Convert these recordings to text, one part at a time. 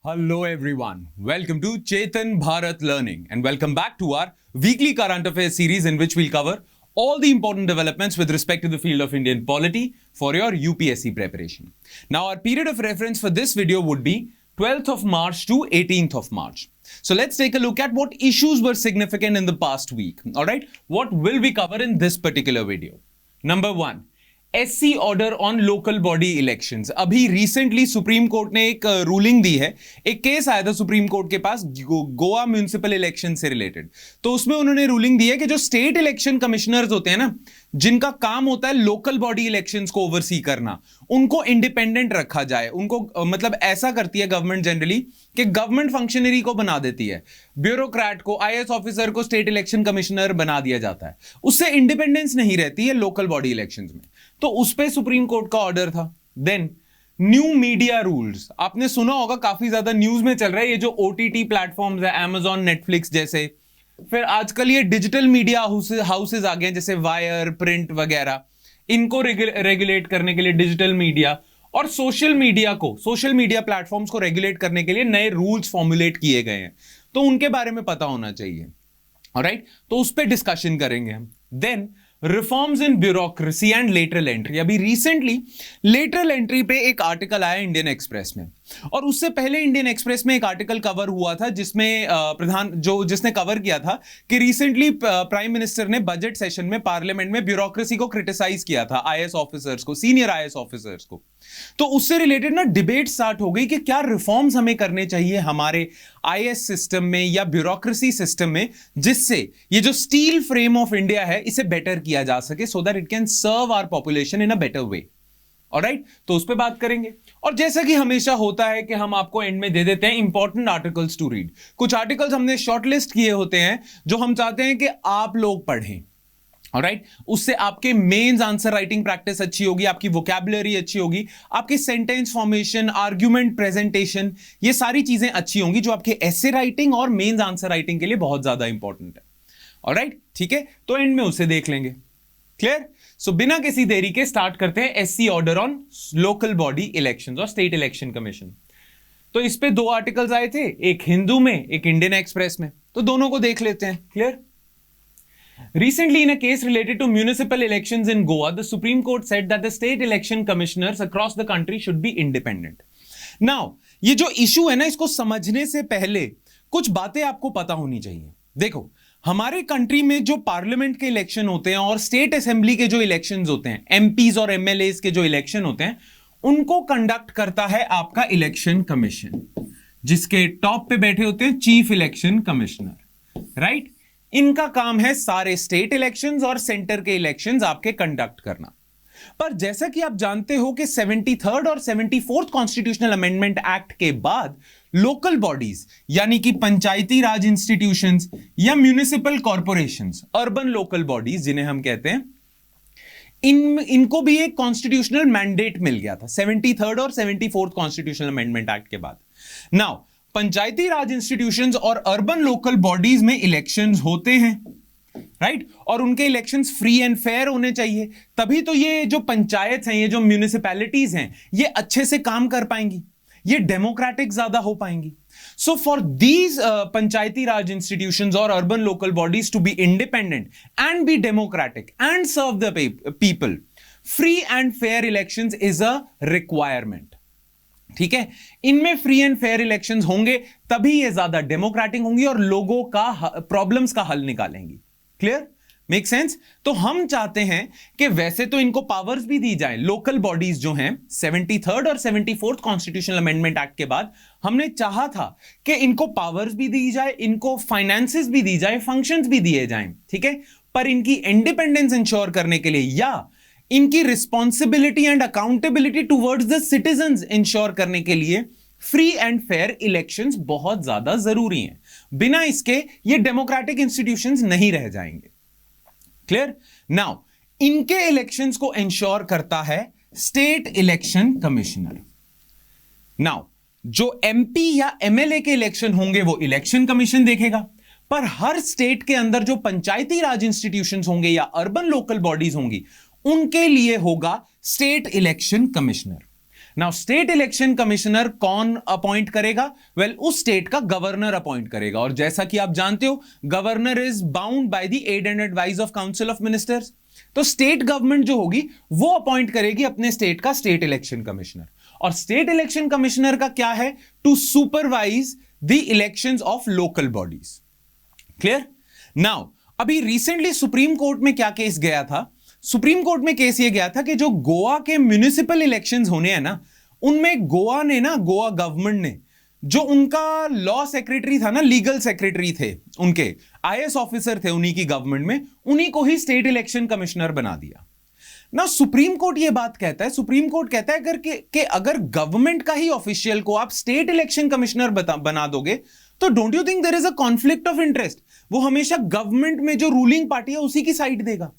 Hello everyone, welcome to Chetan Bharat Learning and welcome back to our weekly current affairs series in which we'll cover all the important developments with respect to the field of Indian polity for your UPSC preparation. Now our period of reference for this video would be 12th of March to 18th of March. So let's take a look at what issues were significant in the past week. Alright, what will we cover in this particular video? Number 1. SC order on local body elections. अभी recently supreme court ने एक ruling दी है. एक case आया था supreme court के पास Goa municipal election से related. तो उसमें उन्होंने रूलिंग दी है कि जो स्टेट इलेक्शन कमिश्नर्स होते हैं ना, जिनका काम होता है लोकल बॉडी इलेक्शंस को ओवरसी करना, उनको इंडिपेंडेंट रखा जाए. उनको मतलब ऐसा करती है गवर्नमेंट जनरली कि गवर्नमेंट फंक्शनरी को बना देती है, ब्यूरोक्रेट को, आईएएस ऑफिसर को स्टेट इलेक्शन कमिश्नर बना दिया जाता है. उससे इंडिपेंडेंस नहीं रहती है लोकल बॉडी इलेक्शंस में. तो उस पे सुप्रीम कोर्ट का ऑर्डर था. Then new media rules. आपने सुना होगा, काफी ज्यादा न्यूज में चल रहा है ये जो ओटीटी प्लेटफॉर्म्स है, Amazon, नेटफ्लिक्स जैसे. फिर आजकल ये डिजिटल मीडिया हाउसेज आ गए हैं जैसे वायर, प्रिंट वगैरह. इनको रेगुलेट करने के लिए डिजिटल मीडिया और सोशल मीडिया प्लेटफॉर्म्स को रेगुलेट करने के लिए नए रूल्स फॉर्मुलेट किए गए हैं. तो उनके बारे में पता होना चाहिए. ऑलराइट, तो उस पर डिस्कशन करेंगे हम. Then reforms in bureaucracy and lateral entry. अभी रिसेंटली लेटरल एंट्री पे एक आर्टिकल आया इंडियन एक्सप्रेस में, और उससे पहले इंडियन एक्सप्रेस में एक आर्टिकल कवर हुआ था जिसमें जिसने कवर किया था कि रिसेंटली प्राइम मिनिस्टर ने बजट सेशन में पार्लियामेंट में ब्यूरोक्रेसी को क्रिटिसाइज किया था, आईएएस ऑफिसर्स को, सीनियर आईएएस ऑफिसर्स को. तो उससे रिलेटेड ना डिबेट स्टार्ट हो गई कि क्या रिफॉर्म्स हमें करने चाहिए हमारे आईएएस सिस्टम में या ब्यूरोक्रेसी सिस्टम में, जिससे ये जो स्टील फ्रेम ऑफ इंडिया है इसे बेटर किया जा सके, so that it can serve our population in a better way. Alright, तो उस पर बात करेंगे. और जैसा कि हमेशा होता है कि हम आपको एंड में दे देते हैं इंपॉर्टेंट आर्टिकल्स टू रीड. कुछ आर्टिकल्स हमने शॉर्टलिस्ट किए होते हैं जो हम चाहते हैं कि आप लोग पढ़ें. ऑलराइट, उससे आपके मेंस आंसर राइटिंग प्रैक्टिस अच्छी होगी, आपकी वोकैबुलरी अच्छी होगी, आपकी सेंटेंस फॉर्मेशन, आर्ग्यूमेंट प्रेजेंटेशन, ये सारी चीजें अच्छी होंगी जो आपके एसे राइटिंग और मेंस आंसर राइटिंग के लिए बहुत ज्यादा इंपॉर्टेंट है. ऑलराइट, ठीक है, तो एंड में उसे देख लेंगे. क्लियर? सो बिना किसी देरी के स्टार्ट करते हैं SC order on local body elections और स्टेट इलेक्शन कमीशन. तो इस पे दो आर्टिकल्स आए थे, एक हिंदू में, एक इंडियन एक्सप्रेस में. तो दोनों को देख लेते हैं. Clear? Recently, in a case related to municipal elections in Goa, the Supreme Court said that the state election commissioners across the country should be independent. Now, ये जो इशू है ना, इसको समझने से पहले कुछ बातें आपको पता होनी चाहिए. देखो, हमारे कंट्री में जो पार्लियामेंट के इलेक्शन होते हैं और स्टेट असेंबली के जो इलेक्शंस होते हैं, एमपीज और एमएलएस के जो इलेक्शन होते हैं, उनको कंडक्ट करता है आपका इलेक्शन कमीशन, जिसके टॉप पे बैठे होते हैं चीफ इलेक्शन कमिश्नर. राइट, इनका काम है सारे स्टेट इलेक्शंस और सेंटर के इलेक्शंस आपके कंडक्ट करना. पर जैसा कि आप जानते हो कि 73rd और 74th कॉन्स्टिट्यूशनल अमेंडमेंट एक्ट के बाद लोकल बॉडीज यानी कि पंचायती राज इंस्टीट्यूशंस या municipal corporations, urban local bodies जिन्हें हम कहते हैं, इनको भी एक कॉन्स्टिट्यूशनल मैंडेट मिल गया था 73rd और 74th कॉन्स्टिट्यूशनल अमेंडमेंट एक्ट के बाद. नाउ पंचायती राज इंस्टीट्यूशंस और अर्बन लोकल बॉडीज में इलेक्शंस होते हैं, राइट, और उनके इलेक्शंस फ्री एंड फेयर होने चाहिए. तभी तो ये जो पंचायत हैं, ये जो म्युनिसिपैलिटीज हैं, ये अच्छे से काम कर पाएंगी, ये डेमोक्रेटिक ज्यादा हो पाएंगी. So for these Panchayati Raj institutions और urban local bodies to be independent and be democratic and serve the people, free and fair elections is a requirement. ठीक है, इनमें फ्री एंड फेयर इलेक्शंस होंगे तभी ये ज्यादा डेमोक्रेटिक होंगी और लोगों का प्रॉब्लम्स का हल निकालेंगी. क्लियर? Make sense? तो हम चाहते हैं कि वैसे तो इनको पावर्स भी दी जाए, लोकल बॉडीज जो हैं 73rd और 74th कॉन्स्टिट्यूशनल अमेंडमेंट एक्ट के बाद हमने चाहा था कि इनको पावर्स भी दी जाए, इनको फाइनेंसेस भी दी जाए, फंक्शंस भी दिए जाएं. ठीक है, पर इनकी इंडिपेंडेंस इंश्योर करने के लिए या इनकी responsibility and accountability towards the citizens ensure करने के लिए फ्री एंड फेयर इलेक्शंस बहुत ज्यादा जरूरी हैं. बिना इसके ये डेमोक्रेटिक इंस्टीट्यूशंस नहीं रह जाएंगे. क्लियर? नाउ इनके इलेक्शंस को इंश्योर करता है स्टेट इलेक्शन कमिश्नर. नाउ जो एमपी या एमएलए के इलेक्शन होंगे वो इलेक्शन कमीशन देखेगा, पर हर स्टेट के अंदर जो पंचायती राज इंस्टीट्यूशंस होंगे या अर्बन लोकल बॉडीज होंगी, उनके लिए होगा state election commissioner. Now state election commissioner कौन अपॉइंट करेगा? वेल, उस स्टेट का गवर्नर अपॉइंट करेगा, और जैसा कि आप जानते हो governor is bound by the aid and advice of council of ministers. तो स्टेट गवर्नमेंट जो होगी वो अपॉइंट करेगी अपने स्टेट का स्टेट इलेक्शन कमिश्नर, और स्टेट इलेक्शन कमिश्नर का क्या है? To supervise the elections of local bodies. Clear? Now अभी रिसेंटली सुप्रीम कोर्ट में क्या केस गया था? सुप्रीम कोर्ट में केस ये गया था कि जो गोवा के म्युनिसिपल इलेक्शंस होने हैं ना, उनमें गोवा गवर्नमेंट ने जो उनका लॉ सेक्रेटरी था ना, लीगल सेक्रेटरी थे, उनके आईएएस ऑफिसर थे उन्हीं की गवर्नमेंट में, उन्हीं को ही स्टेट इलेक्शन कमिश्नर बना दिया ना। सुप्रीम कोर्ट ये बात कहता है, सुप्रीम कोर्ट कहता है कि अगर गवर्नमेंट का ही ऑफिशियल को आप स्टेट इलेक्शन कमिश्नर बना दोगे तो don't you think there is a conflict of interest? वो हमेशा गवर्नमेंट में जो रूलिंग पार्टी है उसी की साइड देगा।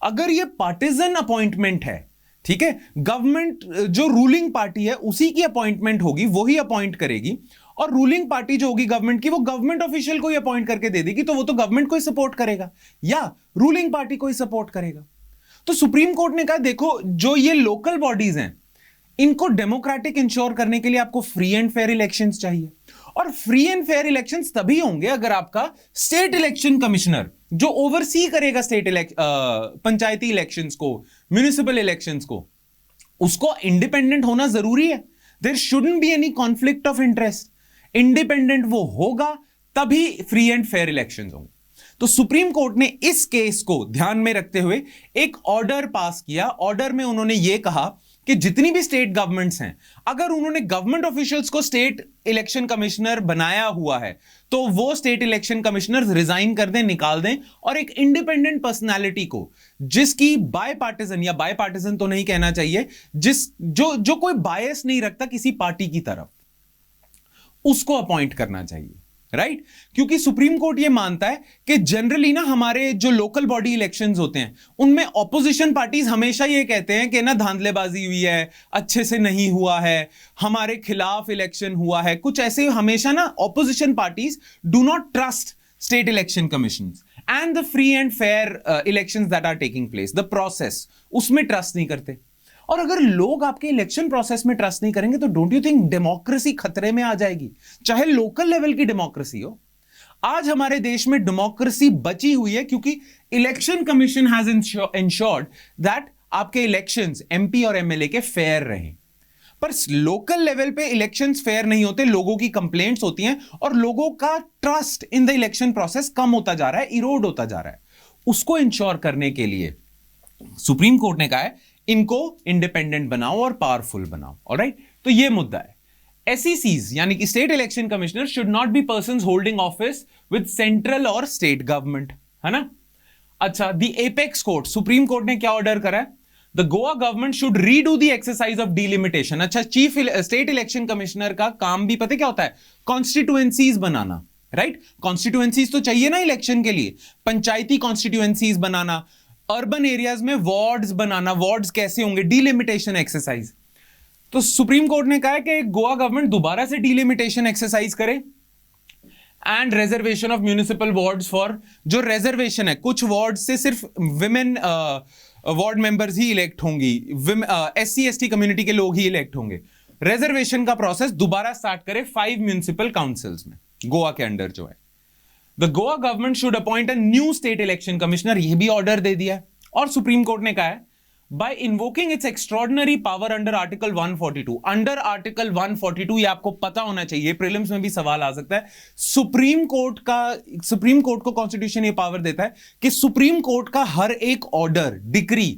अगर ये पार्टिजन अपॉइंटमेंट है, ठीक है, गवर्नमेंट जो रूलिंग पार्टी है उसी की अपॉइंटमेंट होगी, वही अपॉइंट करेगी, और रूलिंग पार्टी जो होगी गवर्नमेंट की वो गवर्नमेंट ऑफिशियल को ही अपॉइंट करके दे देगी, तो वो तो गवर्नमेंट को ही सपोर्ट करेगा या रूलिंग पार्टी को ही सपोर्ट करेगा। तो सुप्रीम कोर्ट ने कहा देखो, जो ये लोकल बॉडीज हैं इनको डेमोक्रेटिक इंश्योर करने के लिए आपको फ्री एंड फेयर इलेक्शंस चाहिए, और फ्री एंड फेयर इलेक्शंस तभी होंगे अगर आपका स्टेट इलेक्शन कमिश्नर जो ओवरसी करेगा पंचायती इलेक्शंस को, म्युनिसिपल इलेक्शंस को, उसको इंडिपेंडेंट होना जरूरी है। There shouldn't be any conflict of interest. Independent वो होगा तभी फ्री एंड फेयर इलेक्शंस होंगे। तो सुप्रीम कोर्ट ने इस केस को ध्यान में रखते हुए एक ऑर्डर पास किया। ऑर्डर में उन्होंने यह कहा कि जितनी भी स्टेट गवर्नमेंट्स हैं, अगर उन्होंने गवर्नमेंट ऑफिशियल्स को स्टेट इलेक्शन कमिश्नर बनाया हुआ है तो वो स्टेट इलेक्शन कमिश्नर रिजाइन कर दें, निकाल दें, और एक इंडिपेंडेंट पर्सनालिटी को, जिसकी बायपार्टिजन, या बायपार्टिजन तो नहीं कहना चाहिए, जो कोई बायस नहीं रखता किसी पार्टी की तरफ, उसको अपॉइंट करना चाहिए। राइट? क्योंकि सुप्रीम कोर्ट ये मानता है कि जनरली ना हमारे जो लोकल बॉडी इलेक्शंस होते हैं उनमें ऑपोजिशन पार्टीज हमेशा ये कहते हैं कि ना धांधलेबाजी हुई है, अच्छे से नहीं हुआ है, हमारे खिलाफ इलेक्शन हुआ है, कुछ ऐसे हमेशा ना opposition parties do not trust state election commissions and the free and fair elections that are taking place, the process, उसमें ट्रस्ट नहीं करते। और अगर लोग आपके इलेक्शन प्रोसेस में ट्रस्ट नहीं करेंगे तो डोंट यू थिंक डेमोक्रेसी खतरे में आ जाएगी, चाहे लोकल लेवल की डेमोक्रेसी हो। आज हमारे देश में डेमोक्रेसी बची हुई है क्योंकि election commission has insured that आपके इलेक्शंस एमपी और एमएलए के फेयर रहें। पर लोकल लेवल पे इलेक्शंस फेयर नहीं होते, लोगों की कंप्लेंट्स होती हैं और लोगों का trust in the election process कम होता जा रहा है, इरोड होता जा रहा है। उसको इंश्योर करने के लिए सुप्रीम कोर्ट ने कहा है इनको इंडिपेंडेंट बनाओ और पावरफुल बनाओ। ऑलराइट? तो ये मुद्दा है। एसईसीज यानी कि state election commissioner should not be persons holding office with central और स्टेट गवर्नमेंट, है ना? अच्छा, the apex court, supreme court ने क्या ऑर्डर करा है? The Goa government should redo the exercise of delimitation. अच्छा, स्टेट इलेक्शन कमिश्नर का काम भी पता क्या होता है? कॉन्स्टिट्यूएंसीज बनाना। राइट? कॉन्स्टिट्यूएंसीज तो चाहिए ना इलेक्शन के लिए, पंचायती कॉन्स्टिट्यूएंसीज बनाना, अर्बन एरियाज में वार्ड्स बनाना। वार्ड्स कैसे होंगे? Delimitation exercise. तो सुप्रीम कोर्ट ने कहा है कि गोवा गवर्नमेंट दोबारा से डिलिमिटेशन एक्सरसाइज करे and reservation of municipal wards for, जो रिजर्वेशन है, कुछ वार्ड से सिर्फ विमेन वार्ड मेंबर्स ही इलेक्ट होंगी, एससी एसटी कम्युनिटी के लोग ही इलेक्ट होंगे। रिजर्वेशन का प्रोसेस दोबारा स्टार्ट करे 5 म्युनिसिपल काउंसिल्स में, गोवा के अंडर जो है। The Goa government should appoint a new state election commissioner, यह भी ऑर्डर दे दिया है। और सुप्रीम कोर्ट ने कहा है by invoking its extraordinary power under article 142, under article 142, ये आपको पता होना चाहिए, प्रीलिम्स में भी सवाल आ सकता है। सुप्रीम कोर्ट को कॉन्स्टिट्यूशन ये पावर देता है कि सुप्रीम कोर्ट का हर एक ऑर्डर, डिक्री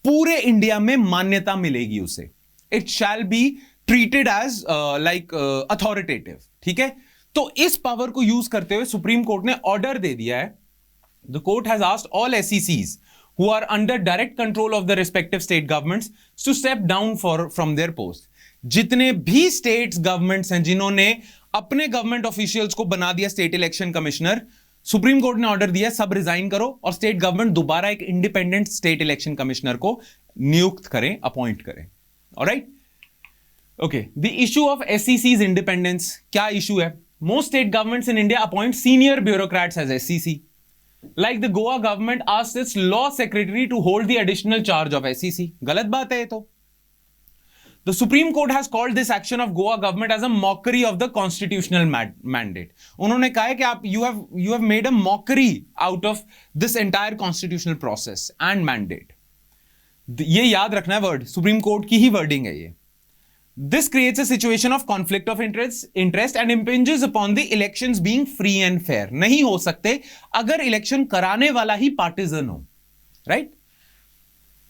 पूरे इंडिया में मान्यता मिलेगी उसे। It shall be treated as like authoritative. ठीक है? तो इस पावर को यूज करते हुए सुप्रीम कोर्ट ने ऑर्डर दे दिया है, the court has asked all एसईसीज who are under direct control of the respective state governments to step down from their post। जितने भी स्टेट्स गवर्नमेंट्स हैं जिन्होंने अपने गवर्नमेंट ऑफिशियल्स को बना दिया state election commissioner, supreme court ने ऑर्डर दिया सब रिजाइन करो और स्टेट गवर्नमेंट दोबारा एक इंडिपेंडेंट स्टेट इलेक्शन कमिश्नर को नियुक्त करें, अपॉइंट करें। Alright? Okay, the issue of एसईसीज इंडिपेंडेंस, क्या इशू है? Most state governments in India appoint senior bureaucrats as SEC. Like the Goa government asked its law secretary to hold the additional charge of SEC। गलत बात है ये तो। The Supreme Court has called this action of Goa government as a mockery of the constitutional mandate. उन्होंने कहा है कि आप you have made a mockery out of this entire constitutional process and mandate. ये याद रखना है वर्ड, सुप्रीम कोर्ट की ही वर्डिंग है ये. This creates a situation of conflict of interest and impinges upon the elections being free and fair. नहीं हो सकते अगर इलेक्शन कराने वाला ही पार्टिजन हो, right?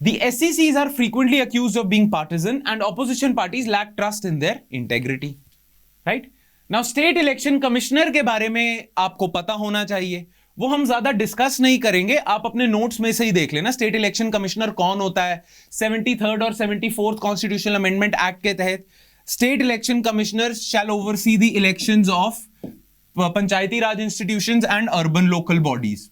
The SECs are frequently accused of being partisan and opposition parties lack trust in their integrity. Right? Now, State Election Commissioner के बारे में आपको पता होना चाहिए. वो हम ज्यादा डिस्कस नहीं करेंगे, आप अपने नोट्स में से ही देख लेना. स्टेट इलेक्शन कमिश्नर कौन होता है? 73rd और 74th कॉन्स्टिट्यूशनल अमेंडमेंट एक्ट के तहत state election commissioner shall oversee the elections of Panchayati Raj institutions and urban local bodies.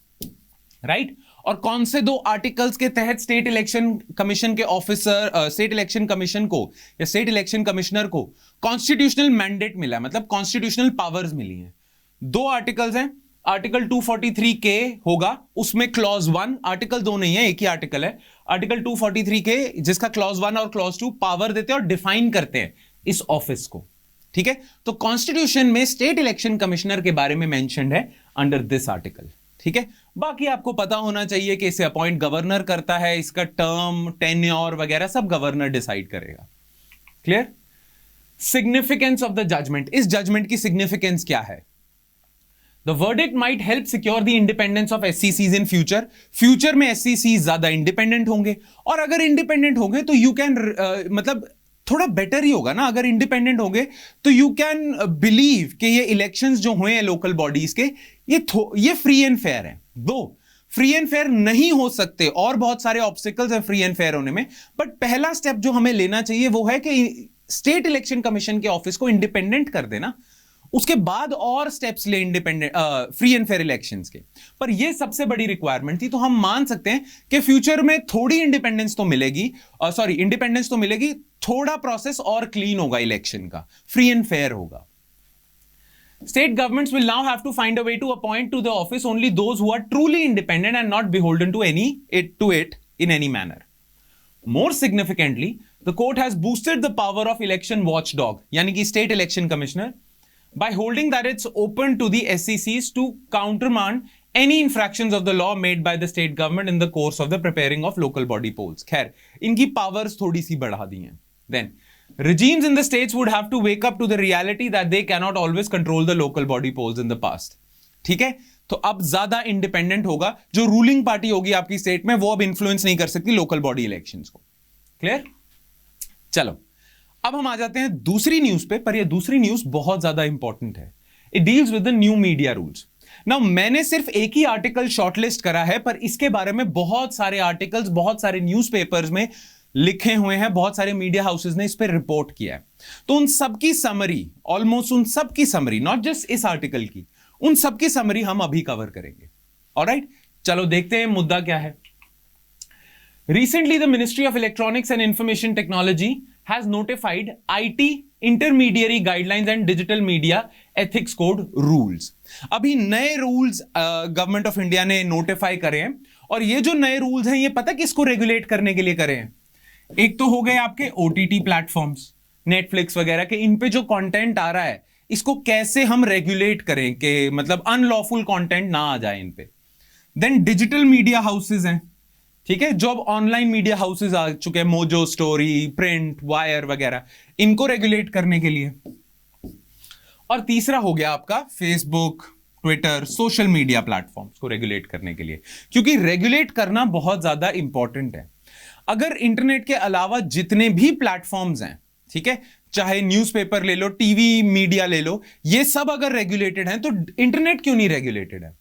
Right? और कौन से दो आर्टिकल्स के तहत स्टेट इलेक्शन कमीशन के ऑफिसर, स्टेट इलेक्शन कमीशन को या स्टेट इलेक्शन कमिश्नर को कॉन्स्टिट्यूशनल मैंडेट मिला है, मतलब कॉन्स्टिट्यूशनल पावर्स मिली हैं. दो आर्टिकल्स हैं. आर्टिकल 243 के होगा, उसमें क्लॉज 1, आर्टिकल 2 नहीं है, एक ही आर्टिकल है. आर्टिकल 243 के जिसका क्लॉज 1 और क्लॉज 2 पावर देते हैं और डिफाइन करते हैं इस ऑफिस को. ठीक है, तो कॉन्स्टिट्यूशन में स्टेट इलेक्शन कमिश्नर के बारे में मेंशन्ड है अंडर दिस आर्टिकल. ठीक है, बाकी आपको पता होना चाहिए कि इसे अपॉइंट गवर्नर करता है, इसका टर्म, टेन्योर वगैरह सब गवर्नर डिसाइड करेगा. Clear? Significance of the judgment. इस जजमेंट की सिग्निफिकेंस क्या है? The verdict might help secure the independence of एससीसीज इन फ्यूचर. फ्यूचर में एससीसीज ज्यादा इंडिपेंडेंट होंगे, और अगर इंडिपेंडेंट होंगे तो यू कैन मतलब थोड़ा बेटर ही होगा ना. अगर इंडिपेंडेंट होंगे तो यू कैन बिलीव कि ये इलेक्शंस जो हुए हैं लोकल बॉडीज के, ये फ्री एंड फेयर है. दो फ्री एंड फेयर नहीं हो सकते, और बहुत सारे ऑब्स्टिकल्स हैं फ्री एंड फेयर होने में, बट पहला स्टेप जो हमें लेना चाहिए वो है कि स्टेट इलेक्शन कमीशन के ऑफिस को इंडिपेंडेंट कर देना. उसके बाद और स्टेप्स ले independent free and fair elections के. पर ये सबसे बड़ी रिक्वायरमेंट थी, तो हम मान सकते हैं कि फ्यूचर में थोड़ी इंडिपेंडेंस तो मिलेगी, इंडिपेंडेंस तो मिलेगी, थोड़ा प्रोसेस और क्लीन होगा इलेक्शन का, फ्री एंड फेयर होगा. State governments will now have to find a way to appoint to the office only those who are truly independent and not beholden to it in any manner. More significantly, the court has boosted the power of election watchdog, yani ki state election commissioner, by holding that it's open to the SECs to countermand any infractions of the law made by the state government in the course of the preparing of local body polls. खैर, इनकी powers थोड़ी सी बढ़ा दी हैं. Then regimes in the states would have to wake up to the reality that they cannot always control the local body polls in the past. ठीक है, तो अब ज्यादा इंडिपेंडेंट होगा. जो रूलिंग पार्टी होगी आपकी स्टेट में, वो अब इन्फ्लुएंस नहीं कर सकती लोकल बॉडी इलेक्शंस को. क्लियर? चलो, अब हम आ जाते हैं दूसरी न्यूज पे, पर ये दूसरी न्यूज बहुत ज्यादा इंपॉर्टेंट है. It deals with the new media rules. Now, मैंने सिर्फ एक ही आर्टिकल शॉर्टलिस्ट करा है, पर इसके बारे में बहुत सारे आर्टिकल्स, बहुत सारे न्यूज़पेपर्स में लिखे हुए हैं, बहुत सारे मीडिया हाउसेस ने इस पर रिपोर्ट किया है. तो उन सब की समरी, ऑलमोस्ट उन सब की समरी, नॉट जस्ट इस आर्टिकल की, उन सब की समरी हम अभी कवर करेंगे. ऑलराइट, चलो देखते हैं मुद्दा क्या है. Recently, the Ministry of Electronics and Information Technology has notified IT Intermediary Guidelines and Digital Media Ethics Code rules. अभी नए रूल्स गवर्नमेंट ऑफ इंडिया ने नोटिफाई करे हैं, और ये जो नए रूल्स हैं, ये पता किसको रेगुलेट करने के लिए करे हैं? एक तो हो गए आपके OTT प्लेटफॉर्म्स, नेटफ्लिक्स वगैरह के, इन पे जो कंटेंट आ रहा है, इसको कैसे हम रेगुलेट करें कि मतलब अनलॉफुल कंटेंट ना आ जाए इन पे. देन डिजिटल मीडिया हाउसेज हैं, ठीक है, जो अब ऑनलाइन मीडिया हाउसेज आ चुके हैं, मोजो स्टोरी, प्रिंट, वायर वगैरह, इनको रेगुलेट करने के लिए. और तीसरा हो गया आपका Facebook, Twitter, social media platforms को रेगुलेट करने के लिए, क्योंकि रेगुलेट करना बहुत ज्यादा इंपॉर्टेंट है. अगर इंटरनेट के अलावा जितने भी प्लेटफॉर्म्स हैं, ठीक है, चाहे न्यूज़पेपर ले लो, टीवी मीडिया ले लो, ये सब अगर रेगुलेटेड हैं, तो इंटरनेट क्यों नहीं रेगुलेटेड है?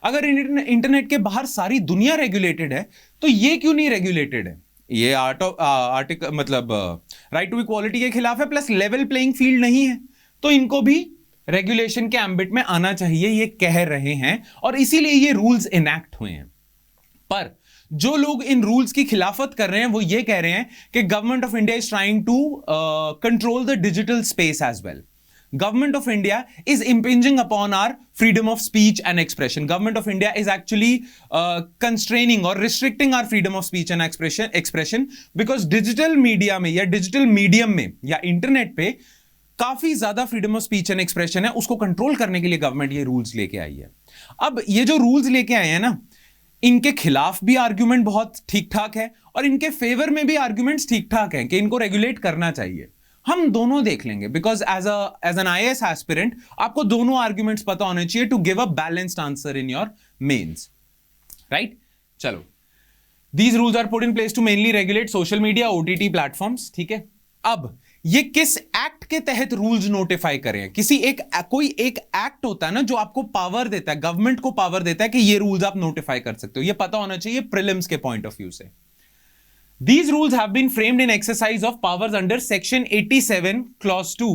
अगर इंटरनेट के बाहर सारी दुनिया रेगुलेटेड है, तो ये क्यों नहीं रेगुलेटेड है? ये आर्टिकल मतलब राइट टू इक्वालिटी के खिलाफ है, प्लस लेवल प्लेइंग फील्ड नहीं है, तो इनको भी रेगुलेशन के एम्बिट में आना चाहिए, ये कह रहे हैं, और इसीलिए ये रूल्स इनैक्ट हुए हैं. पर जो लोग इन रूल्स की खिलाफत कर रहे हैं, वो ये कह रहे हैं कि government of India is trying to control the digital space as well. Government of India is impinging upon our freedom of speech and expression. Government of India is actually constraining or restricting our freedom of speech and expression because digital media में या digital medium में या internet पे काफी ज्यादा freedom of speech and expression है, उसको control करने के लिए गवर्नमेंट ये रूल्स लेके आई है। अब ये जो रूल्स लेके आए हैं ना, इनके खिलाफ भी आर्ग्यूमेंट बहुत ठीक ठाक है और इनके फेवर में भी आर्ग्यूमेंट्स ठीक ठाक हैं कि इनको रेगुलेट करना चाहिए। हम दोनों देख लेंगे because as an IAS aspirant आपको दोनों आर्ग्यूमेंट्स पता होने चाहिए to give a balanced answer in your mains, right? चलो, these rules are put in place to mainly regulate social media, OTT platforms, ठीक है। अब ये किस एक्ट के तहत रूल्स नोटिफाई करें? कोई एक एक्ट होता है ना जो आपको पावर देता है, गवर्नमेंट को पावर देता है कि ये रूल्स आप नोटिफाई कर सकते हो। ये पता होना चाहिए प्रीलिम्स के पॉइंट ऑफ व्यू से। These rules have been framed in exercise of powers under Section 87, Clause 2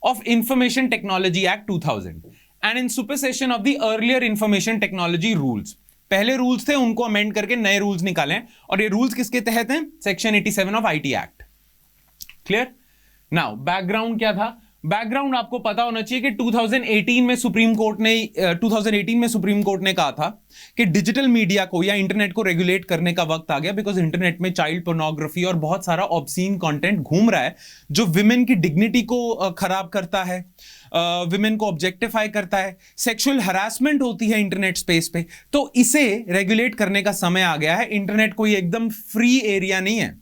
of Information Technology Act 2000 and in supersession of the earlier Information Technology Rules. पहले रूल्स थे, उनको अमेंड करके नए rules निकाले हैं और ये रूल्स किसके तहत हैं? Section 87 of IT Act. Clear? Now background क्या था? बैकग्राउंड आपको पता होना चाहिए कि 2018 में सुप्रीम कोर्ट ने कहा था कि डिजिटल मीडिया को या इंटरनेट को रेगुलेट करने का वक्त आ गया बिकॉज इंटरनेट में चाइल्ड पोर्नोग्राफी और बहुत सारा ऑब्सीन कंटेंट घूम रहा है जो विमेन की डिग्निटी को खराब करता है, विमेन को ऑब्जेक्टिफाई करता है, सेक्सुअल हरासमेंट होती है इंटरनेट स्पेस पे। तो इसे रेगुलेट करने का समय आ गया है। इंटरनेट कोई एकदम फ्री एरिया नहीं है,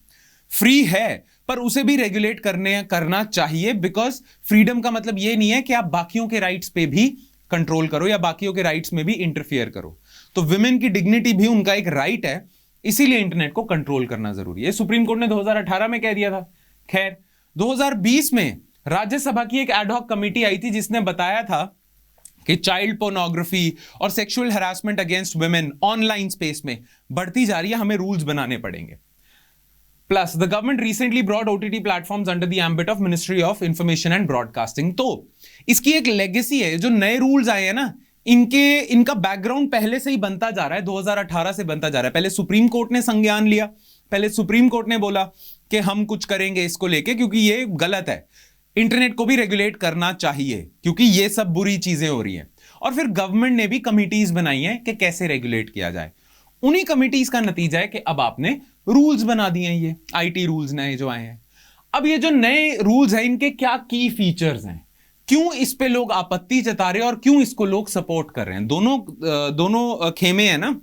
फ्री है पर उसे भी रेगुलेट करना चाहिए बिकॉज फ्रीडम का मतलब यह नहीं है कि आप बाकियों के राइट्स पे भी कंट्रोल करो या बाकियों के राइट्स में भी इंटरफियर करो। तो विमेन की डिग्निटी भी उनका एक राइट है, इसीलिए इंटरनेट को कंट्रोल करना जरूरी है। सुप्रीम कोर्ट ने 2018 में कह दिया था। खैर 2020 में राज्यसभा की एक एडहॉक कमेटी आई थी जिसने बताया था कि चाइल्ड पोर्नोग्राफी और sexual harassment against women online space में बढ़ती जा रही है, हमें रूल्स बनाने पड़ेंगे। Plus, the government recently brought OTT platforms under the ambit of Ministry of Information and Broadcasting. तो इसकी एक लेगेसी है, जो नए रूल्स आए हैं ना, इनका बैकग्राउंड पहले से ही बनता जा रहा है, 2018 से बनता जा रहा है। पहले सुप्रीम कोर्ट ने संज्ञान लिया, पहले सुप्रीम कोर्ट ने बोला कि हम कुछ करेंगे इसको लेके क्योंकि ये गलत है, इंटरनेट को भी रेगुलेट करना चाहिए क्योंकि ये सब बुरी चीजें हो रही हैं। और फिर गवर्नमेंट ने भी कमिटीज बनाई हैं कि कैसे रेगुलेट किया जाए। उन्हीं कमिटीज का नतीजा है कि अब आपने रूल्स बना दिए हैं, ये आईटी रूल्स नए जो आए हैं। अब ये जो नए रूल्स हैं इनके क्या की फीचर्स हैं, क्यों इस पे लोग आपत्ति जता रहे हैं और क्यों इसको लोग सपोर्ट कर रहे हैं? दोनों खेमे हैं ना,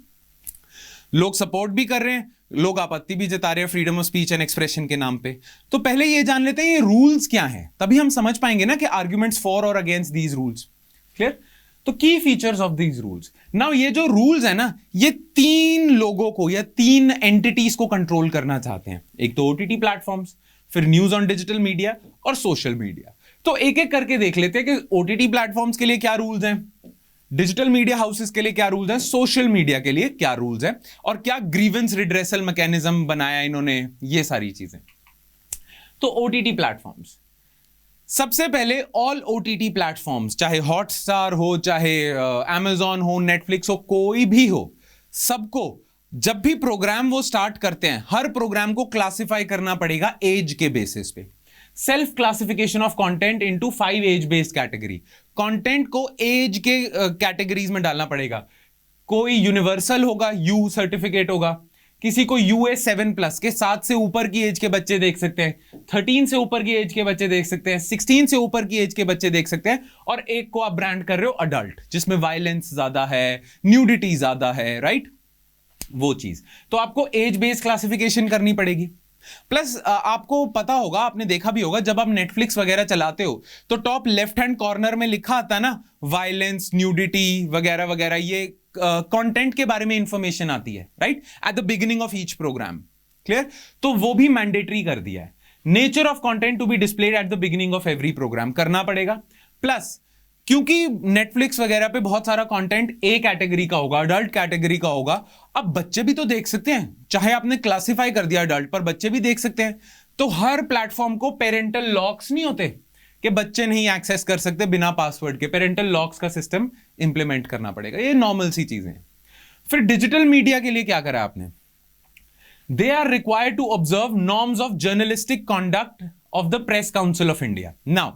लोग सपोर्ट भी कर रहे हैं, लोग आपत्ति भी जता रहे हैं freedom of speech and expression के नाम पे। तो पहले ये जान लेते हैं ये रूल्स क्या हैं, तभी हम समझ पाएंगे ना कि आर्ग्यूमेंट्स फॉर और अगेंस्ट दीज रूल्स। क्लियर? तो की features of these rules. Now ये जो रूल्स है ना, ये 3 लोगों को या 3 एंटिटीज को कंट्रोल करना चाहते हैं। एक तो ओटीटी प्लेटफॉर्म्स, फिर न्यूज ऑन डिजिटल मीडिया और सोशल मीडिया। तो एक एक करके देख लेते हैं कि ओटीटी प्लेटफॉर्म्स के लिए क्या रूल्स हैं, डिजिटल मीडिया हाउसेस के लिए क्या रूल्स हैं, सोशल मीडिया के लिए क्या रूल्स हैं और क्या ग्रीवेंस रिड्रेसल मैकेनिज्म बनाया इन्होंने, ये सारी चीजें। तो ओटीटी प्लेटफॉर्म्स, सबसे पहले ऑल ओटीटी प्लेटफॉर्म्स, चाहे हॉटस्टार हो, चाहे अमेजॉन हो, नेटफ्लिक्स हो, कोई भी हो, सबको जब भी प्रोग्राम वो स्टार्ट करते हैं हर प्रोग्राम को क्लासिफाई करना पड़ेगा एज के बेसिस पे। Self classification of content into 5 age based category. Content को एज के कैटेगरीज में डालना पड़ेगा। कोई यूनिवर्सल होगा, यू सर्टिफिकेट होगा, किसी को यूएस 7+ के 7 से ऊपर की एज के बच्चे देख सकते हैं, 13 से ऊपर की एज के बच्चे देख सकते हैं, 16 से ऊपर की एज के बच्चे देख सकते हैं, और एक को आप ब्रांड कर रहे हो अडल्ट, जिसमें वायलेंस ज्यादा है, न्यूडिटी ज्यादा है, राइट? वो चीज तो आपको एज बेस्ड क्लासिफिकेशन करनी पड़ेगी। प्लस आपको पता होगा, आपने देखा भी होगा, जब आप नेटफ्लिक्स वगैरह चलाते हो तो टॉप लेफ्ट हैंड कॉर्नर में लिखा आता है ना, वायलेंस, न्यूडिटी वगैरह वगैरह, ये कंटेंट के बारे में इंफॉर्मेशन आती है, right, at the beginning of each programme. Clear? तो वो भी मैंडेटरी कर दिया है। Nature of content to be displayed at the beginning of every programme करना पड़ेगा। प्लस क्योंकि नेटफ्लिक्स वगैरह पे बहुत सारा कंटेंट ए कैटेगरी का होगा, अडल्ट कैटेगरी का होगा, अब बच्चे भी तो देख सकते हैं, चाहे आपने क्लासिफाई कर दिया अडल्ट, पर बच्चे भी देख सकते हैं। तो हर प्लेटफॉर्म को पेरेंटल लॉक्स नहीं होते कि बच्चे नहीं एक्सेस कर सकते बिना पासवर्ड के, पेरेंटल लॉक्स का सिस्टम इंप्लीमेंट करना पड़ेगा। ये नॉर्मल सी चीजें हैं। फिर डिजिटल मीडिया के लिए क्या करा आपने? They are required to observe norms of journalistic conduct of the press council of India. Now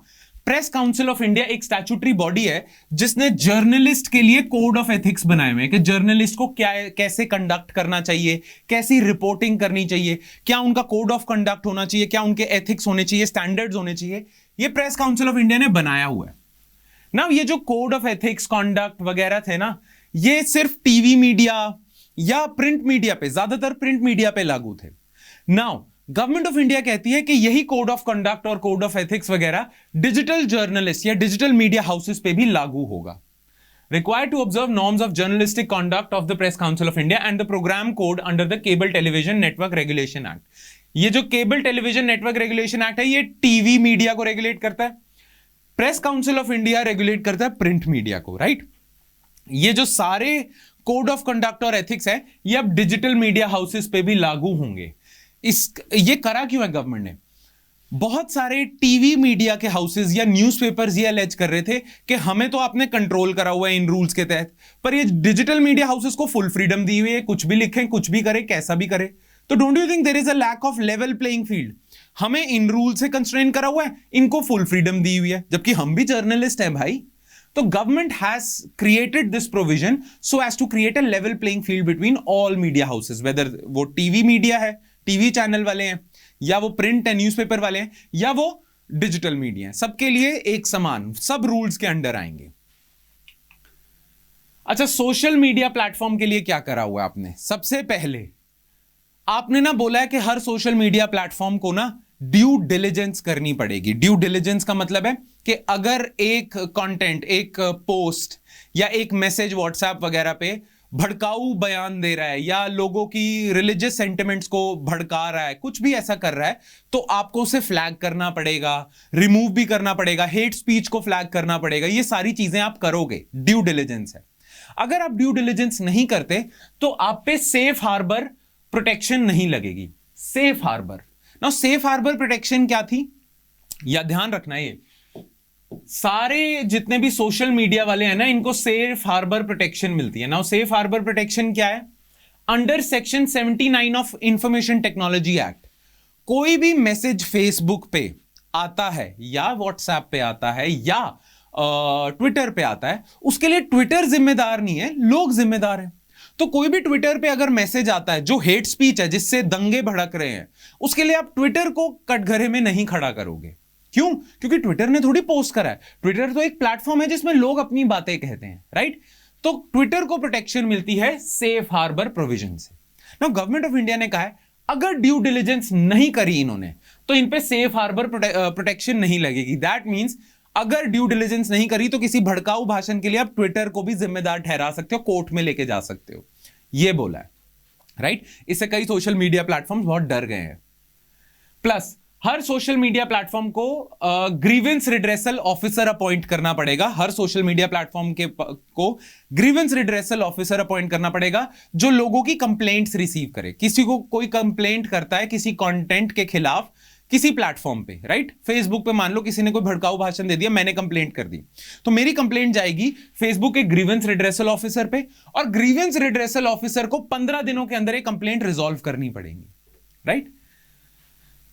press council of India एक स्टैट्यूटरी बॉडी है जिसने जर्नलिस्ट के लिए कोड ऑफ एथिक्स बनाए हुए हैं कि जर्नलिस्ट को क्या कैसे कंडक्ट करना चाहिए, कैसी रिपोर्टिंग करनी चाहिए, क्या उनका कोड ऑफ कंडक्ट होना चाहिए, क्या उनके एथिक्स होने चाहिए, स्टैंडर्ड्स होने चाहिए। ये प्रेस काउंसिल ऑफ इंडिया ने बनाया हुआ है ना। ये जो कोड ऑफ एथिक्स, कॉन्डक्ट वगैरह थे ना, ये सिर्फ टीवी मीडिया या प्रिंट मीडिया पे, ज्यादातर प्रिंट मीडिया पे लागू थे। नाउ गवर्नमेंट ऑफ इंडिया कहती है कि यही कोड ऑफ कंडक्ट और कोड ऑफ एथिक्स वगैरह डिजिटल जर्नलिस्ट या डिजिटल मीडिया हाउसेस पे भी लागू होगा। Required to observe norms of journalistic conduct of the Press Council of India and the program code under the Cable Television Network Regulation Act. ये जो cable television network regulation act है, ये TV media को regulate करता है। Press council of India regulate करता है print media को, राइट। ये जो सारे कोड ऑफ कंडक्ट और एथिक्स है, ये अब डिजिटल मीडिया हाउसेस पे भी लागू होंगे। ये करा क्यों है गवर्नमेंट ने? बहुत सारे टीवी मीडिया के हाउसेस या न्यूज़पेपर्स ये अलेज कर रहे थे कि हमें तो आपने कंट्रोल करा हुआ है इन रूल्स के तहत, पर ये डिजिटल मीडिया हाउसेस को फुल फ्रीडम दी हुई है, कुछ भी लिखें, कुछ भी करें, कैसा भी करें। तो don't you think there is a lack of level playing field? हमें इन रूल से कंस्ट्रेन करा हुआ है, इनको फुल फ्रीडम दी हुई है, जबकि हम भी जर्नलिस्ट हैं भाई। तो government has created this provision so as to create a level playing field between all media houses, whether वो टीवी मीडिया है, टीवी चैनल वाले हैं, या वो प्रिंट एंड न्यूज़पेपर वाले हैं, या वो डिजिटल मीडिया है, सबके लिए एक समान, सब रूल्स के अंडर आएंगे। अच्छा, सोशल मीडिया प्लेटफॉर्म के लिए क्या करा हुआ है आपने? सबसे पहले आपने ना बोला है कि हर सोशल मीडिया प्लेटफॉर्म को ना ड्यू डिलिजेंस करनी पड़ेगी। ड्यू डिलिजेंस का मतलब है कि अगर एक कंटेंट, एक पोस्ट या एक मैसेज व्हाट्सएप वगैरह पे भड़काऊ बयान दे रहा है या लोगों की रिलीजियस सेंटिमेंट्स को भड़का रहा है, कुछ भी ऐसा कर रहा है, तो आपको उसे फ्लैग करना पड़ेगा, रिमूव भी करना पड़ेगा, हेट स्पीच को फ्लैग करना पड़ेगा। ये सारी चीजें आप करोगे, ड्यू डिलिजेंस है। अगर आप ड्यू डिलिजेंस नहीं करते तो आप पे सेफ हार्बर प्रोटेक्शन नहीं लगेगी। सेफ हार्बर ना, सेफ हार्बर प्रोटेक्शन क्या थी, या ध्यान रखना, ये सारे जितने भी सोशल मीडिया वाले हैं ना, इनको सेफ हार्बर प्रोटेक्शन मिलती है ना। सेफ हार्बर प्रोटेक्शन क्या है? Under section 79 of information technology act, कोई भी मैसेज फेसबुक पे आता है या व्हाट्सएप पे आता है या ट्विटर पे आता है, उसके लिए ट्विटर जिम्मेदार नहीं है, लोग जिम्मेदार हैं। तो कोई भी ट्विटर पे अगर मैसेज आता है जो हेट स्पीच है, जिससे दंगे भड़क रहे हैं, उसके लिए आप ट्विटर को कटघरे में नहीं खड़ा करोगे। क्यों? क्योंकि ट्विटर ने थोड़ी पोस्ट करा है। ट्विटर तो एक प्लेटफॉर्म है जिसमें लोग अपनी बातें कहते हैं, राइट। तो ट्विटर को प्रोटेक्शन मिलती है सेफ हार्बर प्रोविजन से। नाउ गवर्नमेंट ऑफ इंडिया ने कहा है अगर ड्यू डिलिजेंस नहीं करी इन्होंने तो इन पे सेफ हार्बर प्रोटेक्शन नहीं लगेगी। दैट मींस अगर ड्यू डिलिजेंस नहीं करी तो किसी भड़काऊ भाषण के लिए आप ट्विटर को भी जिम्मेदार ठहरा सकते हो, कोर्ट में लेके जा सकते हो, ये बोला है, राइट। इससे कई सोशल मीडिया प्लेटफॉर्म बहुत डर गए हैं। प्लस हर सोशल मीडिया प्लेटफॉर्म को ग्रीवेंस रिड्रेसल ऑफिसर अपॉइंट करना पड़ेगा। हर सोशल मीडिया प्लेटफॉर्म को ग्रीवेंस रिड्रेसल ऑफिसर अपॉइंट करना पड़ेगा जो लोगों की कंप्लेंट्स रिसीव करे। किसी को कोई कंप्लेंट करता है किसी कंटेंट के खिलाफ किसी प्लेटफॉर्म पे, राइट। फेसबुक पे मान लो किसी ने कोई भड़काऊ भाषण दे दिया, मैंने कंप्लेंट कर दी, तो मेरी कंप्लेंट जाएगी फेसबुक के ग्रीवेंस रिड्रेसल ऑफिसर पे, और ग्रीवेंस रिड्रेसल ऑफिसर को 15 दिनों के अंदर एक कंप्लेंट रिजॉल्व करनी पड़ेगी, right.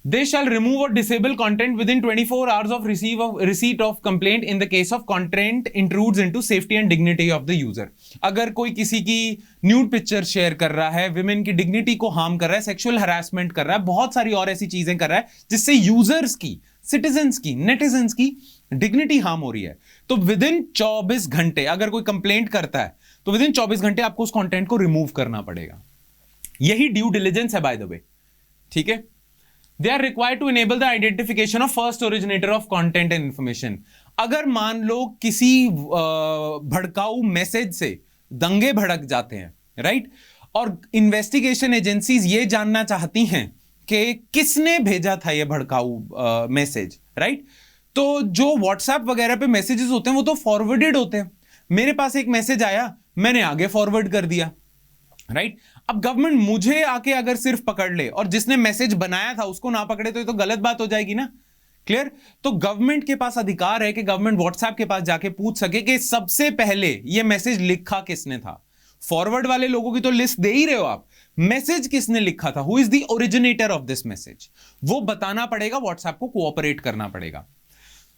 They shall remove or disable content within 24 hours of receipt of complaint in the case of content intrudes into safety and dignity of the user. अगर कोई किसी की न्यूड पिक्चर शेयर कर रहा है, women की डिग्निटी को harm कर रहा है, सेक्सुअल हरासमेंट कर रहा है, बहुत सारी और ऐसी चीजें कर रहा है जिससे यूजर्स की, सिटीजन्स की, नेटिजन्स की डिग्निटी हार्म हो रही है, तो विद इन 24 घंटे अगर कोई कंप्लेंट करता है तो विद इन 24 घंटे आपको उस कंटेंट को रिमूव करना पड़ेगा। यही ड्यू डिलिजेंस है बाय द वे, ठीक है। They are required to enable the identification of first originator of content and information. अगर मान लो किसी भड़काऊ मैसेज से दंगे भड़क जाते हैं, राइट, और इन्वेस्टिगेशन एजेंसीज ये जानना चाहती हैं कि किसने भेजा था ये भड़काऊ मैसेज, राइट, तो जो व्हाट्सएप वगैरह पे मैसेजेस होते हैं वो तो फॉरवर्डेड होते हैं। मेरे पास एक मैसेज आया, मैंने आगे फॉरवर्ड कर दिया, राइट। अब गवर्नमेंट मुझे आके अगर सिर्फ पकड़ ले और जिसने मैसेज बनाया था उसको ना पकड़े तो ये तो गलत बात हो जाएगी ना, क्लियर। तो गवर्नमेंट के पास अधिकार है कि गवर्नमेंट व्हाट्सएप के पास जाके पूछ सके कि सबसे पहले ये मैसेज लिखा किसने था। फॉरवर्ड वाले लोगों की तो लिस्ट दे ही रहे हो आप, मैसेज किसने लिखा था, who is the originator of this message, वो बताना पड़ेगा, व्हाट्सएप को कोऑपरेट करना पड़ेगा।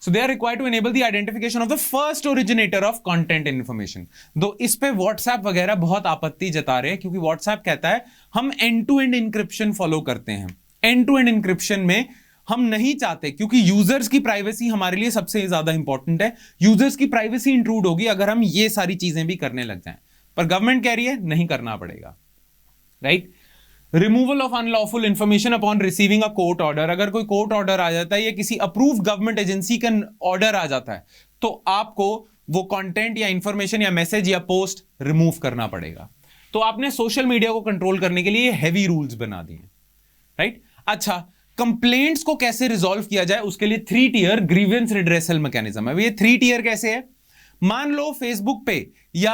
So they are required to enable the identification of the first originator of content and information. दो इस पे WhatsApp वगैरह बहुत आपत्ति जता रहे हैं, क्योंकि WhatsApp कहता है हम end to end encryption follow करते हैं. एंड टू एंड इंक्रिप्शन में हम नहीं चाहते, क्योंकि यूजर्स की प्राइवेसी हमारे लिए सबसे ज्यादा इंपॉर्टेंट है. यूजर्स की प्राइवेसी इंट्रूड होगी अगर हम ये सारी चीजें भी करने लग जाएं. पर गवर्नमेंट कह रही है नहीं करना पड़ेगा. Right. Removal of unlawful information upon receiving a court order. अगर कोई कोर्ट ऑर्डर आ जाता है या किसी अप्रूव्ड गवर्नमेंट एजेंसी का ऑर्डर आ जाता है, तो आपको वो कंटेंट या इंफॉर्मेशन या मैसेज या पोस्ट रिमूव करना पड़ेगा. तो आपने सोशल मीडिया को कंट्रोल करने के लिए हैवी रूल्स बना दिए. राइट. अच्छा, कंप्लेंट्स को कैसे रिजॉल्व किया जाए, उसके लिए 3 टियर ग्रीवेंस रिड्रेसल मैकेनिज्म है. ये 3 टियर कैसे है? मान लो फेसबुक पे या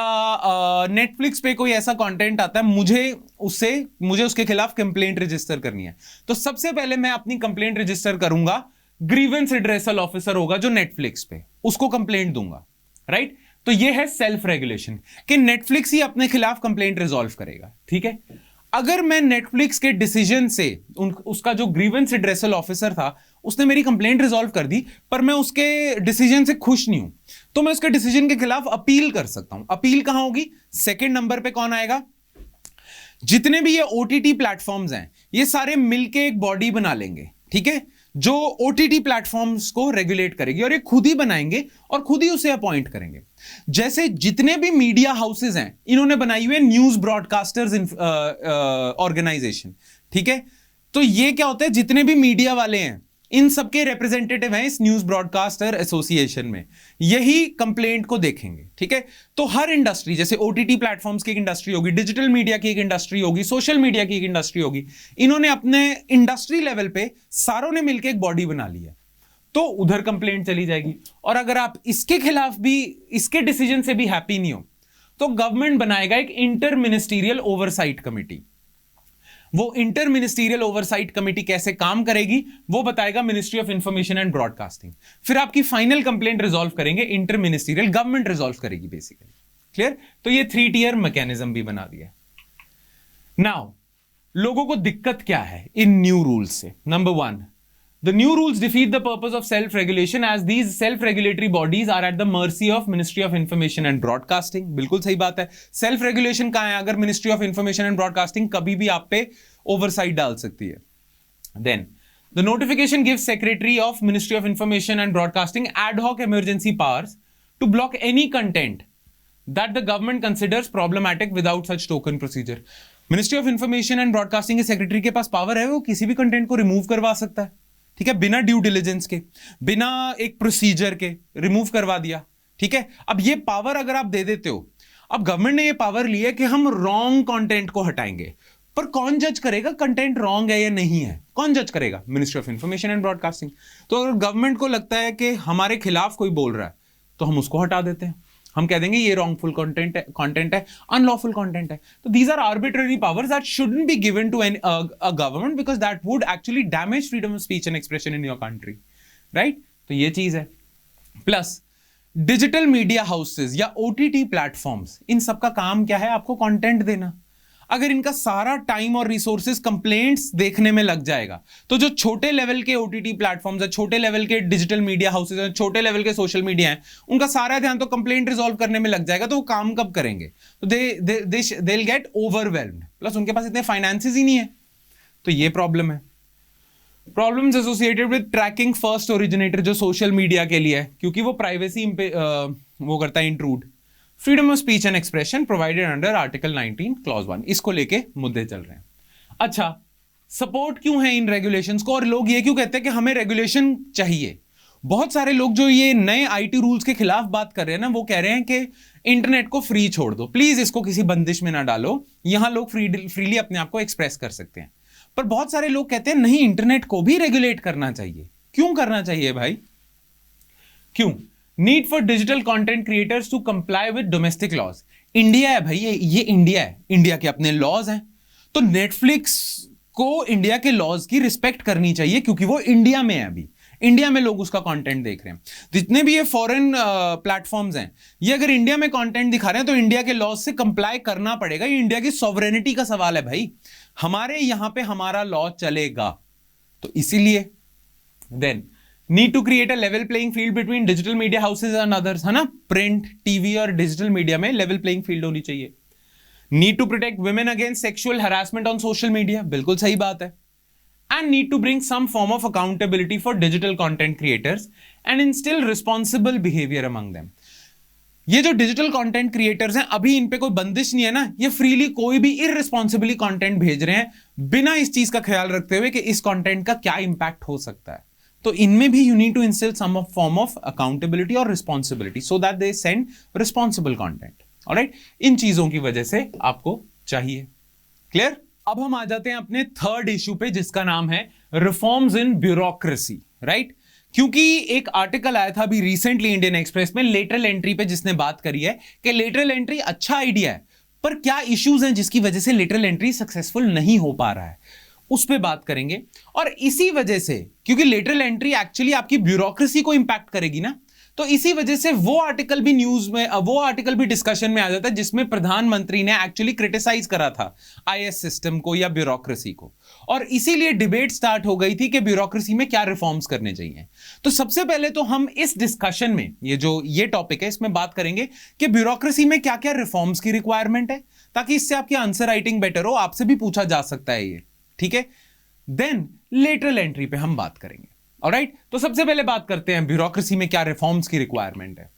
नेटफ्लिक्स पे कोई ऐसा कंटेंट आता है, मुझे उसके खिलाफ कंप्लेंट रजिस्टर करनी है. तो सबसे पहले मैं अपनी कंप्लेंट रजिस्टर करूंगा, ग्रीवेंस रिड्रेसल ऑफिसर होगा जो नेटफ्लिक्स पे, उसको कंप्लेंट दूंगा. राइट. तो ये है सेल्फ रेगुलेशन कि नेटफ्लिक्स ही अपने खिलाफ कंप्लेंट रिजॉल्व करेगा. ठीक है. अगर मैं नेटफ्लिक्स के डिसीजन से उसका जो ग्रीवेंस रिड्रेसल ऑफिसर था उसने मेरी कंप्लेंट रिजॉल्व कर दी, पर मैं उसके डिसीजन से खुश नहीं हूं, तो मैं उसके डिसीजन के खिलाफ अपील कर सकता हूं. अपील कहां होगी? सेकंड नंबर पे कौन आएगा? जितने भी ये ओटीटी प्लेटफॉर्म्स हैं, ये सारे मिलके एक बॉडी बना लेंगे. ठीक है. जो ओटीटी प्लेटफॉर्म्स को रेगुलेट करेगी, और ये खुद ही बनाएंगे और खुद ही उसे अपॉइंट करेंगे. जैसे जितने भी मीडिया हाउसेज हैं, इन्होंने बनाई हुई है न्यूज ब्रॉडकास्टर्स ऑर्गेनाइजेशन. ठीक है. तो ये क्या होता है, जितने भी मीडिया वाले हैं इन सबके रिप्रेजेंटेटिव हैं इस न्यूज ब्रॉडकास्टर एसोसिएशन में, यही कंप्लेंट को देखेंगे. ठीक है. तो हर इंडस्ट्री, जैसे ओटीटी प्लेटफॉर्म्स की एक इंडस्ट्री होगी, डिजिटल मीडिया की एक इंडस्ट्री होगी, सोशल मीडिया की एक इंडस्ट्री होगी, इन्होंने अपने इंडस्ट्री लेवल पे सारों ने मिलकर एक बॉडी बना ली है, तो उधर कंप्लेंट चली जाएगी. और अगर आप इसके खिलाफ भी, इसके डिसीजन से भी हैप्पी नहीं हो, तो गवर्नमेंट बनाएगा एक इंटर मिनिस्टीरियल ओवरसाइट कमिटी. वो इंटर मिनिस्टीरियल ओवरसाइट कमिटी कैसे काम करेगी वो बताएगा ministry of information and broadcasting. फिर आपकी फाइनल कंप्लेंट रिजॉल्व करेंगे इंटर मिनिस्टीरियल, गवर्नमेंट रिजॉल्व करेगी बेसिकली. क्लियर. तो ये 3 टियर मैकेनिज्म भी बना दिया. नाउ लोगों को दिक्कत क्या है इन न्यू रूल्स से? Number 1, the new rules defeat the purpose of self-regulation as these self-regulatory bodies are at the mercy of Ministry of Information and Broadcasting. बिल्कुल सही बात है. सेल्फ रेगुलेशन कहां है? अगर ministry of information and broadcasting कभी भी आप पे ओवरसाइट डाल सकती है. Then the notification gives Secretary of Ministry of Information and Broadcasting ad hoc emergency powers to block any content that the government considers problematic without such token procedure. Ministry of information and broadcasting के secretary के पास power है, वो किसी भी content को remove करवा सकता है. ठीक है. बिना ड्यू डिलिजेंस के, बिना एक प्रोसीजर के रिमूव करवा दिया. ठीक है. अब ये पावर अगर आप दे देते हो, अब गवर्नमेंट ने ये पावर ली है कि हम रॉन्ग कंटेंट को हटाएंगे, पर कौन जज करेगा कंटेंट रॉन्ग है या नहीं है? कौन जज करेगा? Ministry of information and broadcasting. तो अगर गवर्नमेंट को लगता है कि हमारे खिलाफ कोई बोल रहा है, तो हम उसको हटा देते हैं. हम कह देंगे ये रॉन्गफुल कंटेंट है, अनलॉफुल कंटेंट है. तो these are arbitrary powers that shouldn't be given to a government because that would actually damage freedom of speech and expression in your country. Right. तो ये चीज है. प्लस डिजिटल मीडिया हाउसेज या OTT platforms, इन सबका काम क्या है? आपको कंटेंट देना. अगर इनका सारा टाइम और रिसोर्सेज कंप्लेंट्स देखने में लग जाएगा, तो जो छोटे लेवल के ओटीटी प्लेटफॉर्म्स है, छोटे लेवल के डिजिटल मीडिया हाउसेज हैं, छोटे लेवल के सोशल मीडिया हैं, उनका सारा ध्यान तो कंप्लेंट रिजॉल्व करने में लग जाएगा. तो वो काम कब करेंगे? तो they will get overwhelmed. Plus उनके पास इतने फाइनेंसेस ही नहीं है. तो ये प्रॉब्लम है. Problems associated with tracking first originator, जो सोशल मीडिया के लिए है, क्योंकि वो प्राइवेसी वो करता है intrude. Freedom of speech and expression provided under article 19 clause 1. इसको लेके मुद्दे चल रहे हैं. अच्छा, सपोर्ट क्यों है इन रेगुलेशंस को, और लोग ये क्यों कहते हैं कि हमें रेगुलेशन चाहिए? बहुत सारे लोग जो ये नए आईटी रूल्स के खिलाफ बात कर रहे हैं ना, वो कह रहे हैं कि इंटरनेट को फ्री छोड़ दो, प्लीज इसको किसी बंदिश में ना डालो, यहां लोग फ्रीली अपने आप को एक्सप्रेस कर सकते हैं. पर बहुत सारे लोग कहते हैं नहीं, इंटरनेट को भी रेगुलेट करना चाहिए. क्यों करना चाहिए भाई? क्यों? Need for digital content creators to comply with domestic laws. India है भाई, ये इंडिया है, इंडिया के अपने लॉज हैं. तो नेटफ्लिक्स को इंडिया के लॉज की रिस्पेक्ट करनी चाहिए, क्योंकि वो इंडिया में है. अभी इंडिया में लोग उसका कंटेंट देख रहे हैं. जितने भी ये फॉरेन प्लेटफॉर्म्स हैं, ये अगर इंडिया में कंटेंट दिखा रहे हैं तो इंडिया के लॉज से कंप्लाई करना पड़ेगा. ये इंडिया की सॉवरेनिटी का सवाल है भाई. हमारे यहां पे हमारा लॉ चलेगा. तो इसीलिए then need to create a level playing field between digital media houses and others, है ना, प्रिंट, टीवी और डिजिटल मीडिया में लेवल प्लेइंग फील्ड होनी चाहिए। Need to protect women against sexual harassment on social media, बिल्कुल सही बात है। And need to bring some form of accountability for digital content creators and instil responsible behaviour among them. ये जो digital content creators हैं, अभी इन पे कोई बंदिश नहीं है ना, ये फ्रीली कोई भी इररिस्पॉन्सिबली कंटेंट भेज रहे हैं बिना इस चीज का ख्याल रखते हुए कि इस कंटेंट का क्या इंपैक्ट हो सकता है। तो इनमें भी you need to instil some form of accountability और responsibility so that they send responsible content. Alright, इन चीजों की वजह से आपको चाहिए। क्लियर? अब हम आ जाते हैं अपने थर्ड इश्यू पे, जिसका नाम है रिफॉर्म्स इन ब्यूरोक्रेसी। राइट, क्योंकि एक आर्टिकल आया था अभी रिसेंटली इंडियन एक्सप्रेस में लेटरल एंट्री पे, जिसने बात करी है कि लेटरल एंट्री अच्छा आइडिया है, पर क्या इश्यूज हैं जिसकी वजह से लेटरल एंट्री सक्सेसफुल नहीं हो पा रहा है, उस पे बात करेंगे। और इसी वजह से, क्योंकि लेटरल एंट्री एक्चुअली आपकी ब्यूरोक्रेसी को इंपैक्ट करेगी ना, तो इसी वजह से वो आर्टिकल भी न्यूज में, वो आर्टिकल भी डिस्कशन में आ जाता है जिसमें प्रधानमंत्री ने एक्चुअली क्रिटिसाइज करा था आईएएस सिस्टम को या ब्यूरोक्रेसी को, और इसीलिए डिबेट स्टार्ट हो गई थी कि ब्यूरोक्रेसी में क्या रिफॉर्म्स करने चाहिए। तो सबसे पहले तो हम इस डिस्कशन में, ये टॉपिक है, इसमें बात करेंगे कि ब्यूरोक्रेसी में क्या क्या रिफॉर्म्स की रिक्वायरमेंट है, ताकि इससे आपकी आंसर राइटिंग बेटर हो, आपसे भी पूछा जा सकता है ये। ठीक है, देन लेटरल एंट्री पे हम बात करेंगे। ऑलराइट, तो सबसे पहले बात करते हैं ब्यूरोक्रेसी में क्या रिफॉर्म्स की रिक्वायरमेंट है।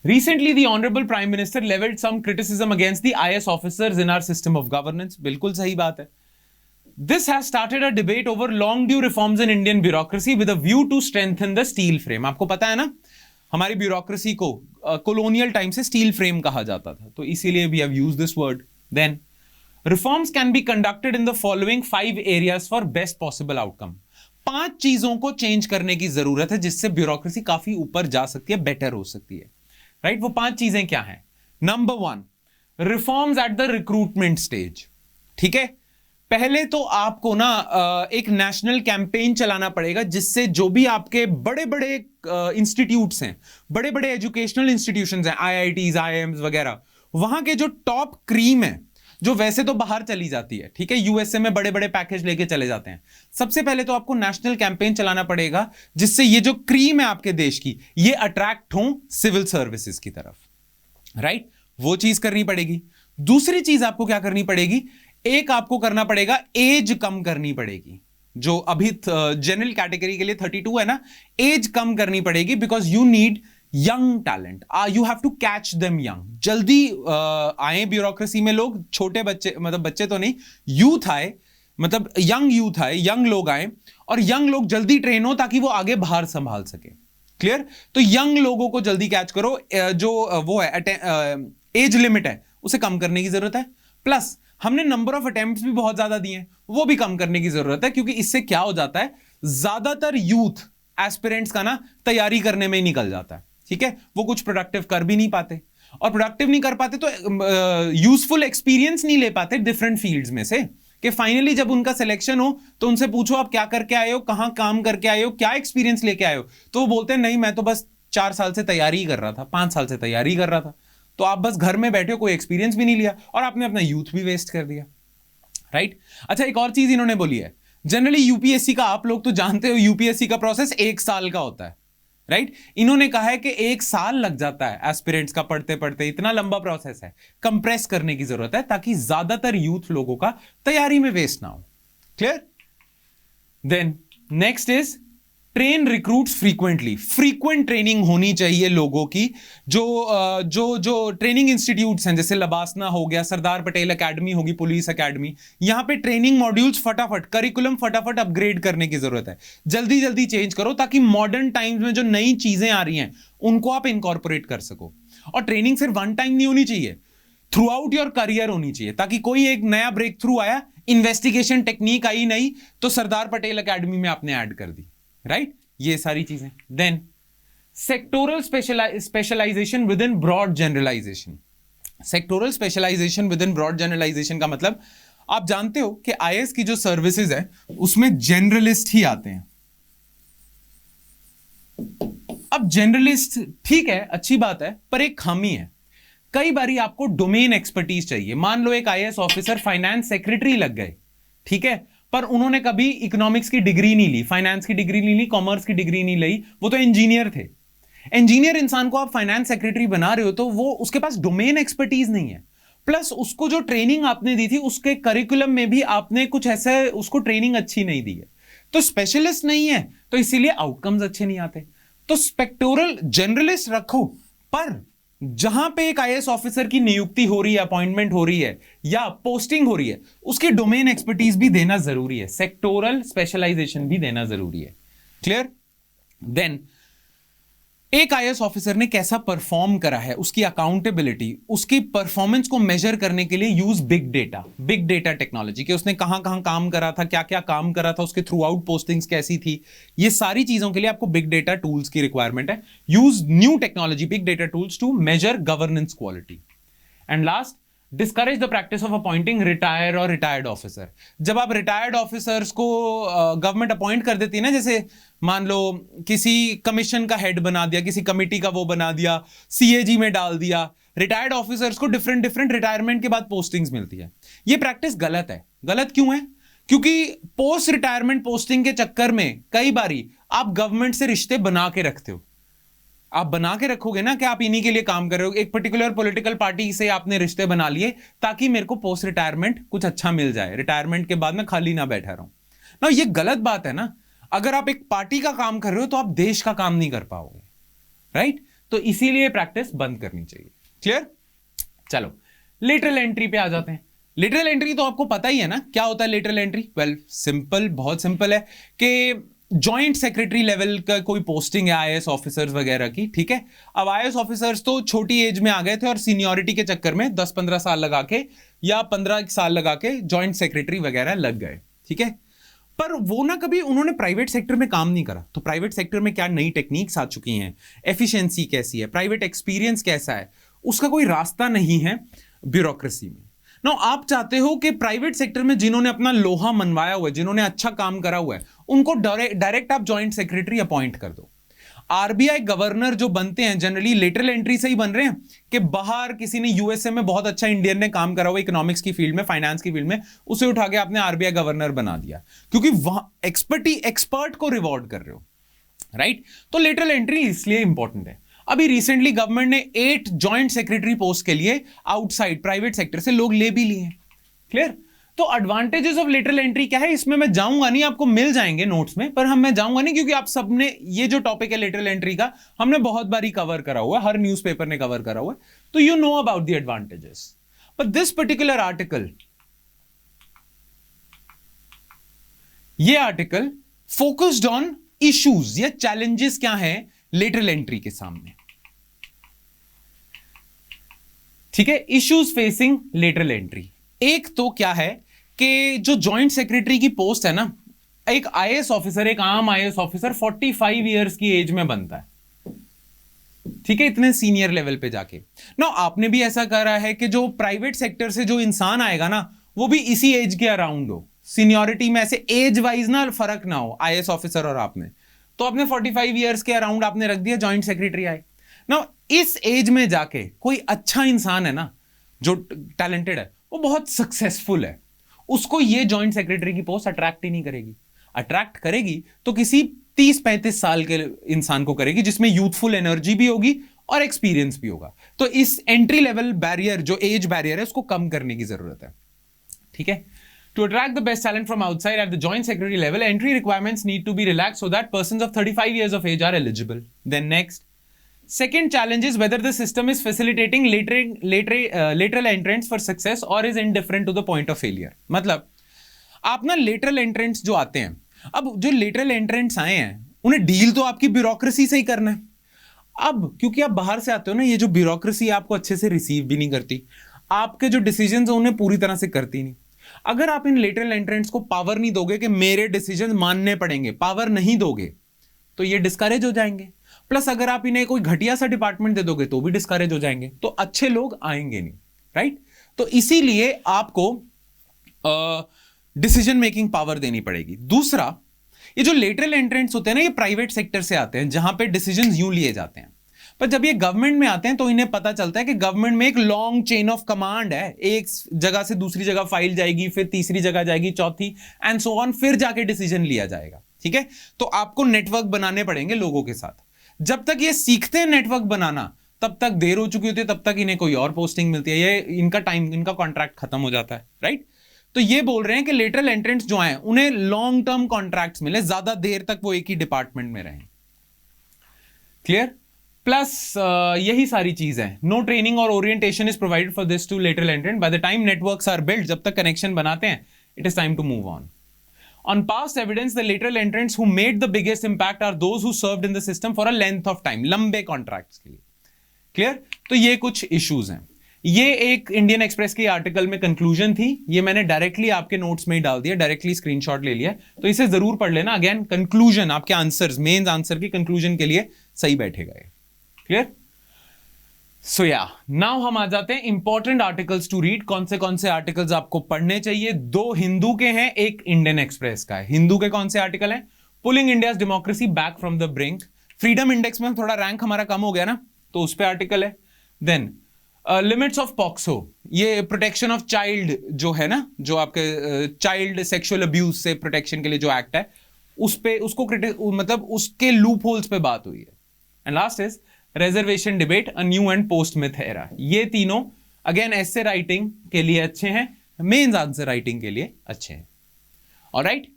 Recently, the Honorable Prime Minister leveled some criticism against the IAS officers in our system of governance. बिल्कुल सही बात है। This has started a debate over long due reforms in Indian bureaucracy with a view to strengthen the steel frame. आपको पता है ना, हमारी bureaucracy को colonial टाइम से स्टील फ्रेम कहा जाता था, तो इसीलिए we have used this word. Then, reforms can be conducted in the following 5 areas for best possible outcome. 5 चीजों को चेंज करने की जरूरत है जिससे ब्यूरोक्रेसी काफी ऊपर जा सकती है, बेटर हो सकती है। राइट, वो 5 चीजें क्या हैं? Number 1, reforms at the recruitment stage. ठीक है, पहले तो आपको ना एक नेशनल कैंपेन चलाना पड़ेगा जिससे जो भी आपके बड़े बड़े इंस्टीट्यूट्स हैं, बड़े बड़े एजुकेशनल इंस्टीट्यूशंस हैं, आईआईटीज, आईआईएम्स वगैरह, वहां के जो टॉप क्रीम है, जो वैसे तो बाहर चली जाती है, ठीक है, यूएसए में बड़े बड़े पैकेज लेके चले जाते हैं, सबसे पहले तो आपको नेशनल कैंपेन चलाना पड़ेगा जिससे ये जो क्रीम है आपके देश की, ये अट्रैक्ट हो सिविल सर्विसेज की तरफ। राइट, वो चीज करनी पड़ेगी। दूसरी चीज आपको क्या करनी पड़ेगी? एक आपको करना पड़ेगा, एज कम करनी पड़ेगी। जो अभी जनरल कैटेगरी के लिए 32 है ना, एज कम करनी पड़ेगी, because you need young talent, you have to catch them young. जल्दी आए ब्यूरोक्रेसी में लोग, छोटे बच्चे, मतलब बच्चे तो नहीं, यूथ आए, मतलब यंग यूथ आए, यंग लोग आए, और यंग लोग जल्दी ट्रेन हो ताकि वो आगे बाहर संभाल सके। क्लियर? तो यंग लोगों को जल्दी कैच करो, जो वो है एज लिमिट है उसे कम करने की जरूरत है। प्लस हमने नंबर ऑफ अटेम्प्ट्स भी बहुत ज्यादा दिए हैं, वो भी कम करने की जरूरत है, क्योंकि इससे क्या हो जाता है, ज्यादातर यूथ एस्पिरेंट्स का ना तैयारी करने में ही निकल जाता है। ठीक है, वो कुछ प्रोडक्टिव कर भी नहीं पाते, और प्रोडक्टिव नहीं कर पाते तो यूजफुल एक्सपीरियंस नहीं ले पाते डिफरेंट फील्ड्स में से, कि फाइनली जब उनका सिलेक्शन हो तो उनसे पूछो आप क्या करके आए हो, कहां काम करके आए हो, क्या एक्सपीरियंस लेके आए हो, तो वो बोलते हैं नहीं, मैं तो बस 4 साल से तैयारी ही कर रहा था, 5 साल से तैयारी ही कर रहा था। तो आप बस घर में बैठे हो, कोई एक्सपीरियंस भी नहीं लिया, और आपने अपना यूथ भी वेस्ट कर दिया। राइट, अच्छा, एक और चीज इन्होंने बोली है, जनरली यूपीएससी का, आप लोग तो जानते हो, यूपीएससी का प्रोसेस 1 साल का होता है। राइट, इन्होंने कहा है कि 1 साल लग जाता है एस्पिरेंट्स का पढ़ते पढ़ते, इतना लंबा प्रोसेस है, कंप्रेस करने की जरूरत है ताकि ज्यादातर यूथ लोगों का तैयारी में वेस्ट ना हो। Clear? Then next is train recruits frequently. Frequent training होनी चाहिए लोगों की। जो ट्रेनिंग इंस्टीट्यूट्स हैं, जैसे लबासना हो गया, सरदार पटेल एकेडमी होगी, पुलिस एकेडमी, यहां पे ट्रेनिंग मॉड्यूल्स फटाफट, करिकुलम फटाफट अपग्रेड करने की जरूरत है। जल्दी जल्दी चेंज करो ताकि मॉडर्न टाइम्स में जो नई चीजें आ रही हैं उनको आप इनकॉर्पोरेट कर सको। और ट्रेनिंग सिर्फ 1 टाइम नहीं होनी चाहिए, थ्रू आउट योर करियर होनी चाहिए, ताकि कोई एक नया ब्रेक थ्रू आया, इन्वेस्टिगेशन टेक्निक आई नहीं, तो सरदार पटेल एकेडमी में आपने ऐड कर दी। राइट, ये सारी चीजें। Then sectoral specialisation within broad generalisation. Sectoral specialisation within broad generalisation का मतलब, आप जानते हो कि आईएएस की जो सर्विसेज है उसमें जनरलिस्ट ही आते हैं। अब जनरलिस्ट ठीक है, अच्छी बात है, पर एक खामी है, कई बारी आपको डोमेन एक्सपर्टीज चाहिए। मान लो एक आईएएस ऑफिसर फाइनेंस सेक्रेटरी लग गए, ठीक है, पर उन्होंने कभी इकोनॉमिक्स की डिग्री नहीं ली, फाइनेंस की डिग्री नहीं ली, कॉमर्स की डिग्री नहीं ली, वो तो इंजीनियर थे। इंजीनियर इंसान को आप फाइनेंस सेक्रेटरी बना रहे हो तो वो उसके पास डोमेन एक्सपर्टीज नहीं है, प्लस उसको जो ट्रेनिंग आपने दी थी उसके करिकुलम में भी आपने कुछ ऐसे उसको ट्रेनिंग अच्छी नहीं दी है, तो स्पेशलिस्ट नहीं है, तो इसीलिए आउटकम्स अच्छे नहीं आते। तो स्पेक्टोरल जनरलिस्ट रखो, पर जहां पे एक आईएएस ऑफिसर की नियुक्ति हो रही है, अपॉइंटमेंट हो रही है या पोस्टिंग हो रही है, उसकी डोमेन एक्सपर्टीज भी देना जरूरी है, सेक्टोरल स्पेशलाइजेशन भी देना जरूरी है। क्लियर? देन एक आईएएस ऑफिसर ने कैसा परफॉर्म करा है, उसकी अकाउंटेबिलिटी, उसकी परफॉर्मेंस को मेजर करने के लिए यूज बिग डेटा टेक्नोलॉजी के, उसने कहां कहां काम करा था, क्या क्या काम करा था, उसके थ्रू आउट पोस्टिंग्स कैसी थी, ये सारी चीजों के लिए आपको बिग डेटा टूल्स की रिक्वायरमेंट है। Use new technology, big data tools to measure governance quality. And last, discourage the practice of appointing retire और रिटायर्ड ऑफिसर। जब आप रिटायर्ड ऑफिसर्स को गवर्नमेंट अपॉइंट कर देती है ना, जैसे मान लो किसी कमीशन का हेड बना दिया, किसी कमिटी का वो बना दिया, सीएजी में डाल दिया, रिटायर्ड ऑफिसर्स को डिफरेंट रिटायरमेंट के बाद पोस्टिंग्स मिलती है। ये प्रैक्टिस गलत है। गलत क्यों है? क्योंकि पोस्ट रिटायरमेंट पोस्टिंग के चक्कर में कई बारी आप गवर्नमेंट से रिश्ते बना के रखते हो। आप बना के रखोगे ना कि आप इन्हीं के लिए काम कर रहे हो, एक पर्टिकुलर पॉलिटिकल पार्टी से आपने रिश्ते बना लिए ताकि मेरे को पोस्ट रिटायरमेंट कुछ अच्छा मिल जाए, रिटायरमेंट के बाद मैं खाली ना बैठा रहूं ना। ये गलत बात है ना। अगर आप एक पार्टी का काम कर रहे हो तो आप देश का काम नहीं कर पाओगे, राइट? तो इसीलिए प्रैक्टिस बंद करनी चाहिए। क्लियर? चलो लेटरल एंट्री पे आ जाते हैं। लेटरल एंट्री तो आपको पता ही है ना क्या होता है लेटरल एंट्री। वेल सिंपल, बहुत सिंपल है कि जॉइंट सेक्रेटरी लेवल का कोई पोस्टिंग है आईएएस ऑफिसर्स वगैरह की, ठीक है। अब आईएएस ऑफिसर्स तो छोटी एज में आ गए थे और सीनियरिटी के चक्कर में 10-15 साल लगा के या 15 साल लगा के जॉइंट सेक्रेटरी वगैरह लग गए, ठीक है। पर वो ना कभी उन्होंने प्राइवेट सेक्टर में काम नहीं करा, तो प्राइवेट सेक्टर में क्या नई टेक्निक्स आ चुकी हैं, एफिशिएंसी कैसी है, प्राइवेट एक्सपीरियंस कैसा है, उसका कोई रास्ता नहीं है ब्यूरोक्रेसी में। नो, आप चाहते हो कि प्राइवेट सेक्टर में जिन्होंने अपना लोहा मनवाया हुआ है, जिन्होंने अच्छा काम करा हुआ है, उनको डायरेक्ट आप जॉइंट सेक्रेटरी अपॉइंट कर दो। आरबीआई गवर्नर जो बनते हैं जनरली लेटरल एंट्री से ही बन रहे हैं कि बाहर किसी ने यूएसए में बहुत अच्छा इंडियन ने काम करा हुआ इकोनॉमिक्स की फील्ड में, फाइनेंस की फील्ड में, उसे उठा के आपने आरबीआई गवर्नर बना दिया क्योंकि वहां एक्सपर्ट को रिवॉर्ड कर रहे हो, राइट? तो लेटरल एंट्री इसलिए इंपॉर्टेंट है। अभी रिसेंटली गवर्नमेंट ने 8 जॉइंट सेक्रेटरी पोस्ट के लिए आउटसाइड प्राइवेट सेक्टर से लोग ले भी लिए हैं। क्लियर? तो एडवांटेजेस ऑफ लेटरल एंट्री क्या है, इसमें मैं जाऊंगा नहीं, आपको मिल जाएंगे नोट्स में, पर मैं जाऊंगा नहीं क्योंकि आप सबने ये जो टॉपिक है लेटरल एंट्री का हमने बहुत बारी कवर करा हुआ है, हर न्यूज़पेपर ने कवर करा हुआ है, तो you know about the advantages. But this particular article, ये आर्टिकल फोकस्ड ऑन इश्यूज या चैलेंजेस क्या है लेटरल एंट्री के सामने, ठीक है। इश्यूज फेसिंग लेटरल एंट्री, एक तो क्या है कि जो जॉइंट सेक्रेटरी की पोस्ट है ना, एक आईएएस ऑफिसर, एक आम आईएएस ऑफिसर 45 इयर्स की एज में बनता है, ठीक है, इतने सीनियर लेवल पे जाके ना। आपने भी ऐसा करा है कि जो प्राइवेट सेक्टर से जो इंसान आएगा ना, वो भी इसी एज के अराउंड हो, सीनियरिटी में ऐसे एज वाइज ना फर्क ना हो आईएएस ऑफिसर और आपने, तो आपने 45 इयर्स के अराउंड आपने रख दिया, जॉइंट सेक्रेटरी आए ना। इस एज में जाके कोई अच्छा इंसान है ना, जो टैलेंटेड है, वो बहुत सक्सेसफुल है, उसको ये जॉइंट सेक्रेटरी की पोस्ट अट्रैक्ट ही नहीं करेगी। अट्रैक्ट करेगी तो किसी 30-35 साल के इंसान को करेगी जिसमें यूथफुल एनर्जी भी होगी और एक्सपीरियंस भी होगा। तो इस एंट्री लेवल बैरियर, जो एज बैरियर है, उसको कम करने की जरूरत है, ठीक है। To attract the best talent from outside at the joint secretary level, entry requirements need to be relaxed so that persons of 35 years of age are eligible. Then next, second challenge is whether the system is facilitating lateral entrants for success or is indifferent to the point of failure. मतलब आप ना lateral entrants जो आते हैं, अब जो lateral entrants आए हैं उन्हें डील तो आपकी ब्यूरोक्रेसी से ही करना है। अब क्योंकि आप बाहर से आते हो ना, ये जो ब्यूरोक्रेसी आपको अच्छे से रिसीव भी नहीं करती, आपके जो डिसीजंस हैं उन्हें पूरी तरह से करती नहीं। अगर आप इन लेटरल एंट्रेंट्स को पावर नहीं दोगे कि मेरे डिसीजन मानने पड़ेंगे, पावर नहीं दोगे, तो ये डिस्करेज हो जाएंगे। प्लस अगर आप इन्हें कोई घटिया सा डिपार्टमेंट दे दोगे तो भी डिस्करेज हो जाएंगे, तो अच्छे लोग आएंगे नहीं, राइट? तो इसीलिए आपको डिसीजन मेकिंग पावर देनी पड़ेगी। दूसरा, ये जो लेटरल एंट्रेंट्स होते हैं ना, ये प्राइवेट सेक्टर से आते हैं जहां पे डिसीजन यूं लिए जाते हैं। पर जब ये गवर्नमेंट में आते हैं तो इन्हें पता चलता है कि गवर्नमेंट में एक लॉन्ग चेन ऑफ कमांड है, एक जगह से दूसरी जगह फाइल जाएगी, फिर तीसरी जगह जाएगी, चौथी एंड सो ऑन, फिर जाके डिसीजन लिया जाएगा। ठीक है, तो आपको नेटवर्क बनाने पड़ेंगे लोगों के साथ। जब तक ये सीखते हैं नेटवर्क बनाना, तब तक देर हो चुकी होती है, तब तक इन्हें कोई और पोस्टिंग मिलती है, ये इनका टाइम, इनका कॉन्ट्रैक्ट खत्म हो जाता है, राइट। तो ये बोल रहे हैं कि लेटरल एंट्रेंट्स जो हैं उन्हें लॉन्ग टर्म कॉन्ट्रैक्ट्स मिले, ज्यादा देर तक वो एक ही डिपार्टमेंट में रहें। क्लियर? प्लस यही सारी चीज है। नो ट्रेनिंग और orientation is provided for this to lateral entrant. By the time networks are build, जब तक कनेक्शन बनाते हैं, it is time to move on. On past evidence, the lateral entrants who made the biggest impact are those who served in the system for a length of time, लंबे contracts के लिए। Clear? तो ये कुछ issues हैं। ये एक Indian express की आर्टिकल में कंक्लूजन थी, ये मैंने डायरेक्टली आपके नोट्स में ही डाल दिया, डायरेक्टली स्क्रीनशॉट ले लिया, तो इसे जरूर पढ़ लेना। अगेन कंक्लूजन आपके आंसर्स, मेन आंसर की कंक्लूजन के लिए सही बैठेगा ये। क्लियर? सो या नाउ हम आ जाते हैं इंपॉर्टेंट आर्टिकल्स टू रीड। कौन से आर्टिकल्स आपको पढ़ने चाहिए? दो हिंदू के हैं, एक इंडियन एक्सप्रेस का है। हिंदू के कौन से आर्टिकल हैं? Pulling India's democracy back from the brink. Freedom index में थोड़ा रैंक हमारा कम हो गया ना, तो उस पर आर्टिकल है। देन लिमिट्स ऑफ पॉक्सो, ये प्रोटेक्शन ऑफ चाइल्ड जो है ना, जो आपके चाइल्ड सेक्सुअल अब्यूज से प्रोटेक्शन के लिए जो एक्ट है, उस पे उसको मतलब उसके लूप होल्स पे बात हुई है। And last is reservation debate, a new and post myth era. ये तीनों अगेन एसे राइटिंग के लिए अच्छे हैं, मेंस आंसर राइटिंग के लिए अच्छे हैं। Alright,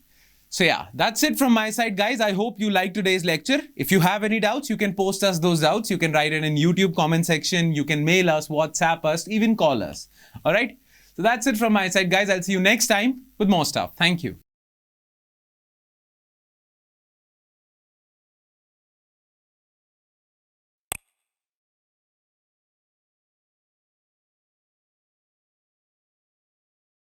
so yeah, that's it from my side, guys. I hope you liked today's lecture. If you have any doubts, you can post us those doubts. You can write it in YouTube comment section. You can mail us, WhatsApp us, even call us. All right. So that's it from my side, guys. I'll see you next time with more stuff. Thank you.